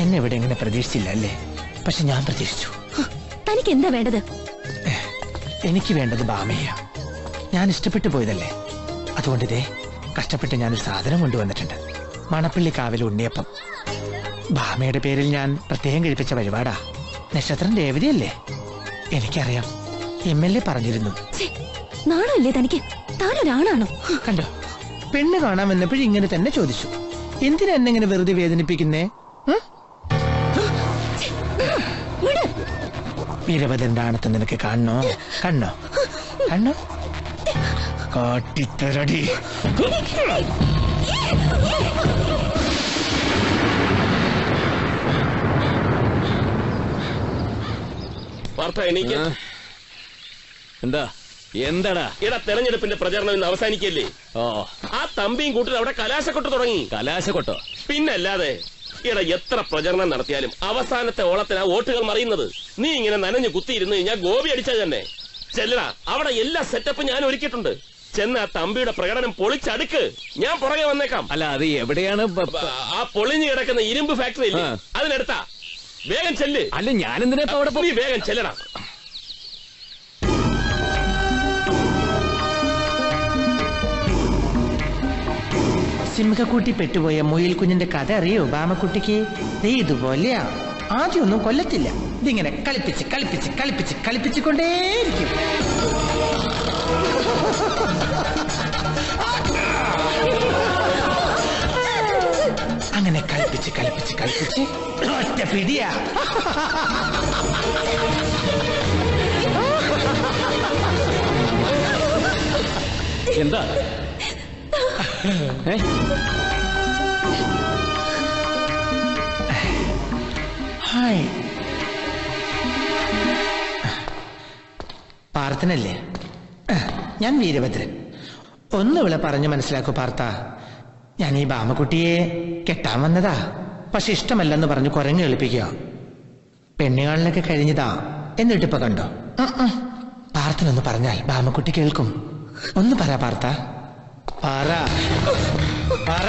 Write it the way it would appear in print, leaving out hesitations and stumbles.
എന്നെ ഇവിടെ എങ്ങനെ പ്രതീക്ഷിച്ചില്ല അല്ലേ? പക്ഷെ ഞാൻ പ്രതീക്ഷിച്ചു. തനിക്ക് എന്താ വേണ്ടത്? എനിക്ക് വേണ്ടത് ബാമയ്യ. ഞാൻ ഇഷ്ടപ്പെട്ടു പോയതല്ലേ, അതുകൊണ്ട് ഇതേ കഷ്ടപ്പെട്ട് ഞാനൊരു സാധനം കൊണ്ടുവന്നിട്ടുണ്ട്. മണപ്പള്ളി കാവിൽ ഉണ്ണിയപ്പം. ബാമയുടെ പേരിൽ ഞാൻ പ്രത്യേകം കഴിപ്പിച്ച വഴിപാടാ. നക്ഷത്രം രേവതിയല്ലേ? എനിക്കറിയാം, MLA പറഞ്ഞിരുന്നു. നാണല്ലേ തനിക്ക്? താനൊരാണാണോ? കണ്ടോ, പെണ്ണ് കാണാൻ വന്നപ്പോഴും ഇങ്ങനെ തന്നെ ചോദിച്ചു. എന്തിനാ എന്നെങ്ങനെ വെറുതെ വേദനിപ്പിക്കുന്നേ? വീരഭദ്രന്റെ ആണത്ത് നിനക്ക് കാണണോ? കണ്ണോ കണ്ണോ കാട്ടിത്തരടി. എന്താ എന്താടാ? ഇവിടെ തെരഞ്ഞെടുപ്പിന്റെ പ്രചരണം ഇന്ന് അവസാനിക്കല്ലേ? ആ തമ്പിയും കൂട്ടിൽ അവിടെ കലാശക്കൊട്ട് തുടങ്ങി. കലാശക്കൊട്ടോ? പിന്നല്ലാതെ. ഇവിടെ എത്ര പ്രചരണം നടത്തിയാലും അവസാനത്തെ ഓളത്തിനാ വോട്ടുകൾ മറിയുന്നത്. നീ ഇങ്ങനെ നനഞ്ഞു കുത്തിയിരുന്നു ഞാൻ ഗോപി അടിച്ചത് തന്നെ. ചെല്ലടാ, അവിടെ എല്ലാ സെറ്റപ്പും ഞാൻ ഒരുക്കിയിട്ടുണ്ട്. ചെന്ന് ആ തമ്പിയുടെ പ്രകടനം പൊളിച്ചടുക്ക്. ഞാൻ പുറകെ വന്നേക്കാം. അല്ല, അത് എവിടെയാണ്? ആ പൊളിഞ്ഞു കിടക്കുന്ന ഇരുമ്പ് ഫാക്ടറി ഇല്ലേ, അതിനടുത്താ. വേഗം ചെല്ല്. അല്ല, ഞാനെന്തിനാ അവിടെ? നീ വേഗം ചെല്ലടാ. സിംഹക്കുട്ടി പെട്ടുപോയ മുയൽ കുഞ്ഞിന്റെ കഥ അറിയോ ബാമക്കുട്ടിക്ക്? ഇതുപോലെയാ. ആദ്യമൊന്നും കൊല്ലത്തില്ല, ഇതിങ്ങനെ കളിപ്പിച്ച് കളിപ്പിച്ച് കളിപ്പിച്ച് കളിപ്പിച്ചുകൊണ്ടേയിരിക്കും. അങ്ങനെ കളിപ്പിച്ച് കളിപ്പിച്ച് കളിപ്പിച്ച് ഒറ്റ പിടിയാ. എന്താ? ഹായ്, പാർത്ഥനല്ലേ? ഞാൻ വീരഭദ്രൻ. ഒന്നിവിടെ പറഞ്ഞു മനസ്സിലാക്കൂ പാർത്ഥ. ഞാൻ ഈ ബാമക്കുട്ടിയെ കെട്ടാൻ വന്നതാ. പക്ഷെ ഇഷ്ടമല്ലെന്ന് പറഞ്ഞ് കുരങ്ങ് എളിപ്പിക്കുക. പെണ്ണുകാളിലൊക്കെ കഴിഞ്ഞതാ. എന്നിട്ടിപ്പോ കണ്ടോ? പാർത്ഥനൊന്ന് പറഞ്ഞാൽ ബാമക്കുട്ടി കേൾക്കും. ഒന്ന് പറ പാർത്ഥ, പറ പറ.